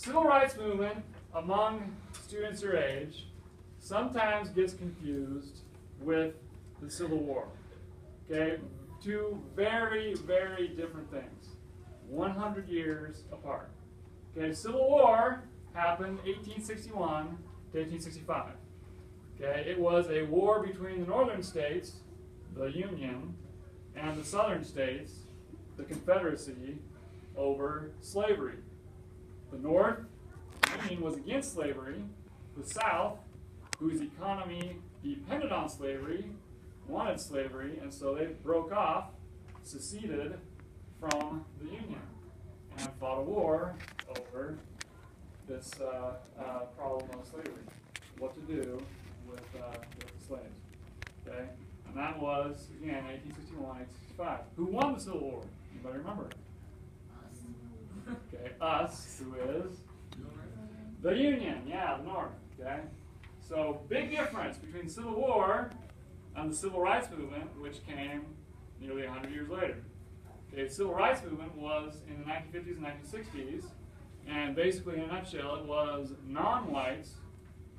civil rights movement among students your age sometimes gets confused with the Civil War. Okay, two very, very different things, 100 years apart. Okay, Civil War happened 1861 to 1865. Okay, it was a war between the northern states, the Union, and the southern states, the Confederacy, over slavery. The North, Union, was against slavery. The South, whose economy depended on slavery, wanted slavery, and so they broke off, seceded from the Union, and fought a war over this problem of slavery, what to do with the slaves. Okay, and that was, again, 1861, 1865. Who won the Civil War? Anybody remember? Okay, us, who is? The Union, yeah, the North, okay? So, big difference between the Civil War and the Civil Rights Movement, which came nearly 100 years later. Okay, the Civil Rights Movement was in the 1950s and 1960s, and basically, in a nutshell, it was non-whites,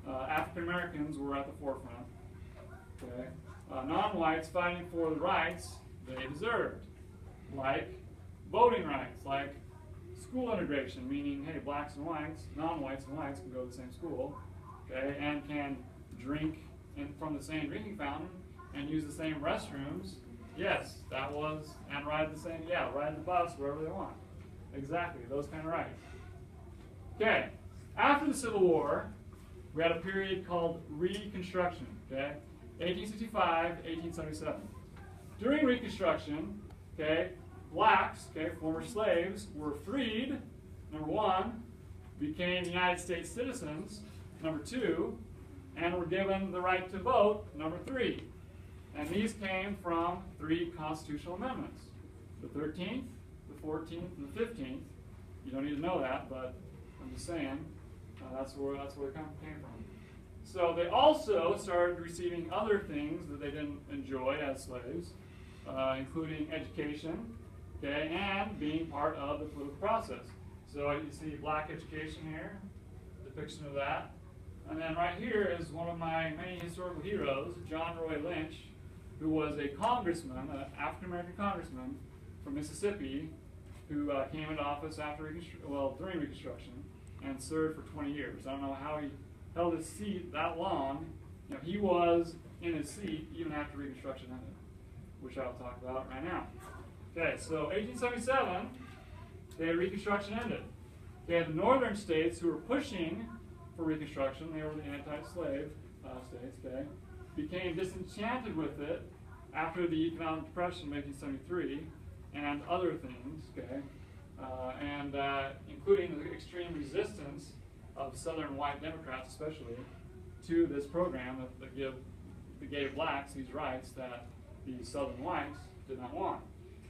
African Americans were at the forefront, okay? Non-whites fighting for the rights they deserved, like voting rights, like school integration, meaning, hey, blacks and whites, non-whites and whites can go to the same school, okay, and can drink from the same drinking fountain and use the same restrooms. Yes, that was, and ride the bus wherever they want. Exactly, those kind of rights. Okay, after the Civil War, we had a period called Reconstruction, okay, 1865, 1877. During Reconstruction, okay, blacks, okay, former slaves, were freed, number one, became United States citizens, number two, and were given the right to vote, number three. And these came from three constitutional amendments, the 13th, the 14th, and the 15th. You don't need to know that, but I'm just saying, that's where it came from. So they also started receiving other things that they didn't enjoy as slaves, including education, okay, and being part of the political process. So you see black education here, depiction of that. And then right here is one of my many historical heroes, John Roy Lynch, who was a congressman, an African-American congressman from Mississippi, who came into office during Reconstruction and served for 20 years. I don't know how he held his seat that long. You know, he was in his seat even after Reconstruction ended, which I'll talk about right now. Okay, so 1877, okay, Reconstruction ended. Okay, the northern states who were pushing for Reconstruction, they were the anti-slave states, okay, became disenchanted with it after the economic depression of 1873 and other things, okay, including the extreme resistance of Southern white Democrats, especially, to this program that gave blacks these rights that the Southern whites did not want.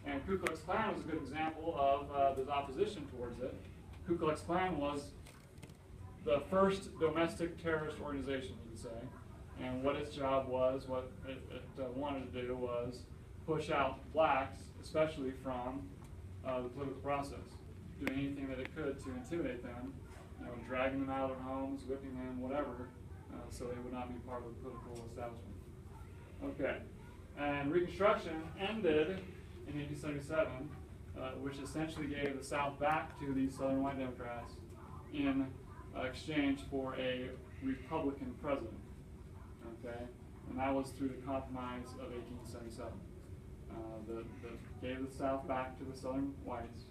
And Ku Klux Klan was a good example of this opposition towards it. Ku Klux Klan was the first domestic terrorist organization, you could say. And what its job was, what it wanted to do was push out blacks, especially from the political process, doing anything that it could to intimidate them, you know, dragging them out of their homes, whipping them, whatever, so they would not be part of the political establishment. Okay, and Reconstruction ended in 1877, which essentially gave the South back to the Southern white Democrats in exchange for a Republican president. Okay, and that was through the Compromise of 1877. That gave the South back to the Southern whites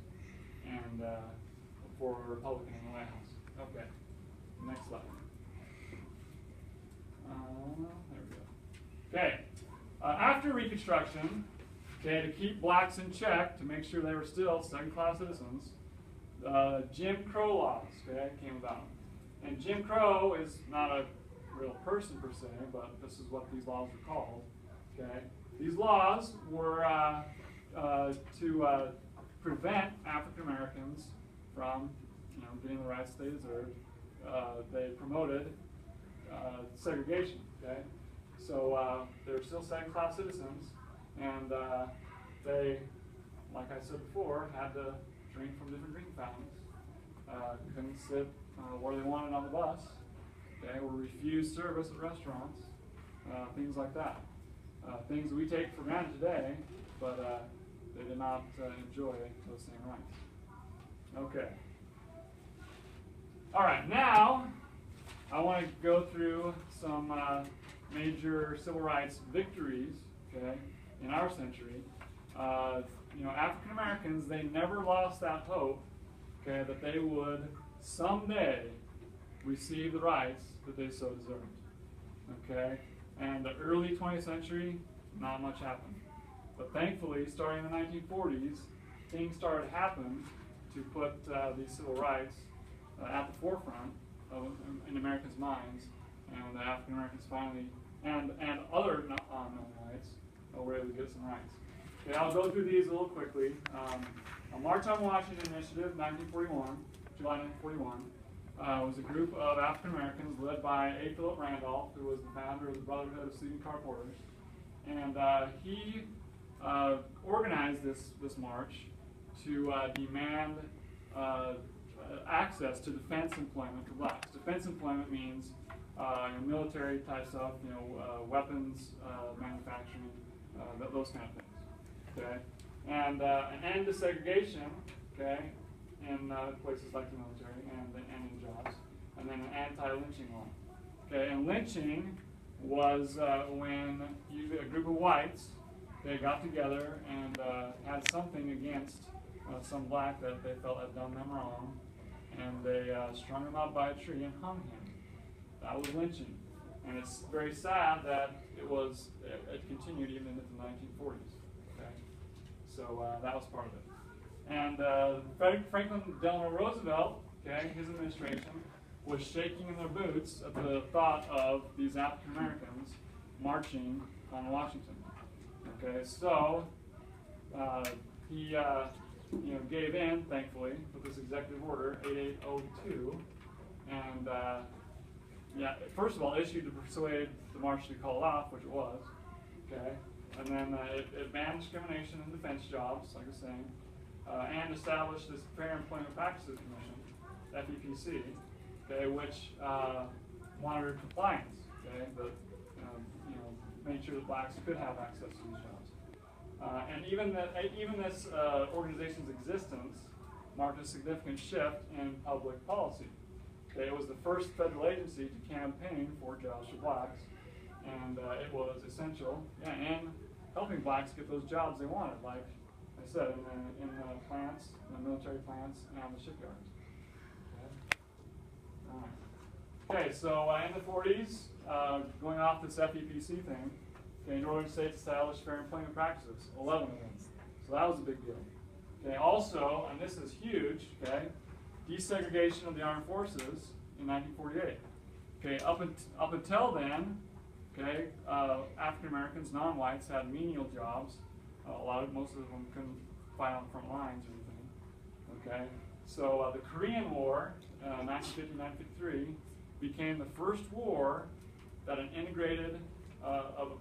and for a Republican in the White House. Okay, next slide. There we go. Okay, after Reconstruction, okay, to keep blacks in check, to make sure they were still second-class citizens, Jim Crow laws, okay, came about. And Jim Crow is not a real person per se, but this is what these laws were called. Okay, these laws were to prevent African Americans from, you know, getting the rights they deserved. They promoted segregation. Okay, so they were still second-class citizens, and they, like I said before, had to drink from different drinking fountains. couldn't sit where they wanted on the bus, okay, were refused service at restaurants, things like that. Things we take for granted today, but they did not enjoy those same rights. Okay. All right, now I want to go through some major civil rights victories, okay, in our century. African Americans, they never lost that hope, okay, that they would someday receive the rights that they so deserved, okay. And the early 20th century, not much happened. But thankfully, starting in the 1940s, things started to happen to put these civil rights at the forefront in Americans' minds, and African Americans finally, and other non-known whites, were able to get some rights. Okay, I'll go through these a little quickly. A March on Washington Initiative, 1941, July 1941, was a group of African Americans led by A. Philip Randolph, who was the founder of the Brotherhood of Sleeping Car Porters, and he organized this march to demand access to defense employment for blacks. Defense employment means military type stuff, weapons manufacturing, those kind of things. Okay, and an end to segregation. Okay, in places like the military and in jobs, and then an anti-lynching law. Okay, and lynching was when a group of whites, they got together and had something against some black that they felt had done them wrong, and they strung him up by a tree and hung him. That was lynching, and it's very sad that it continued even into the 1940s. Okay, so that was part of it. And Franklin Delano Roosevelt, okay, his administration was shaking in their boots at the thought of these African Americans marching on Washington. Okay, so he gave in, thankfully, with this executive order 8802, and first of all issued to persuade the march to be called off, which it was. Okay, and then it banned discrimination in defense jobs, like I was saying. And established this Fair Employment Practices Commission, FEPC, okay, which monitored compliance, okay, but made sure that blacks could have access to these jobs. And even this organization's existence marked a significant shift in public policy. Okay, it was the first federal agency to campaign for jobs for blacks, and it was essential in helping blacks get those jobs they wanted, like I said, in the plants, in the military plants, and on the shipyards. Okay, all right. Okay, so in the 40s, going off this FEPC thing, okay, Northern states established fair employment practices, 11 of them. So that was a big deal. Okay, also, and this is huge, okay, desegregation of the armed forces in 1948. Okay, up until then, okay, African Americans, non-whites, had menial jobs. Most of them couldn't fight on the front lines or anything. Okay, so the Korean War, 1950-1953, became the first war that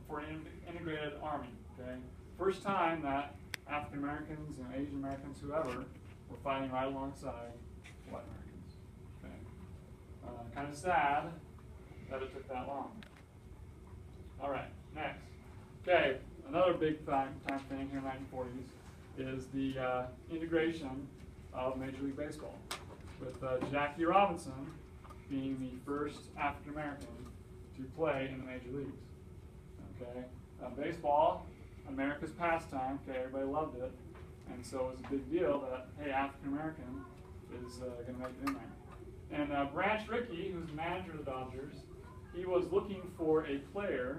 for an integrated army. Okay, first time that African Americans, Asian Americans, whoever, were fighting right alongside white Americans. Okay, kind of sad that it took that long. All right, next. Okay. Another big time thing here in the 1940s is the integration of Major League Baseball, with Jackie Robinson being the first African American to play in the major leagues. Okay, baseball, America's pastime. Okay, everybody loved it, and so it was a big deal that hey, African American is going to make it in there. And Branch Rickey, who's the manager of the Dodgers, he was looking for a player.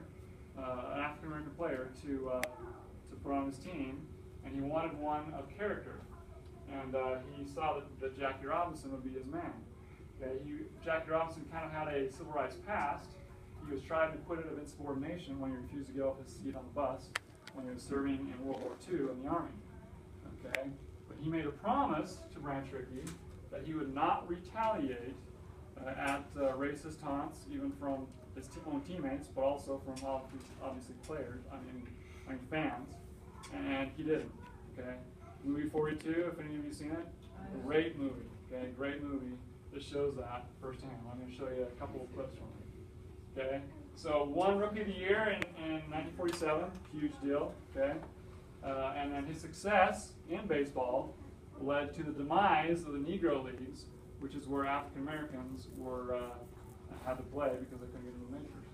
An African American player to put on his team, and he wanted one of character. And he saw that Jackie Robinson would be his man. Okay, Jackie Robinson kind of had a civil rights past. He was tried and acquitted of insubordination when he refused to get off his seat on the bus when he was serving in World War II in the Army. Okay, but he made a promise to Branch Rickey that he would not retaliate at racist taunts, even from his own teammates, but also from obviously players, fans, and he didn't. Okay, movie 42, if any of you seen it, great movie. Okay, great movie that shows that firsthand. I'm going to show you a couple of clips from it. Okay, so won Rookie of the Year in 1947, huge deal. Okay, and then his success in baseball led to the demise of the Negro Leagues, which is where African Americans were had to play because they couldn't get into the majors.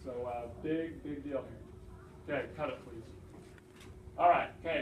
So big deal here. Okay, cut it please. All right. Okay.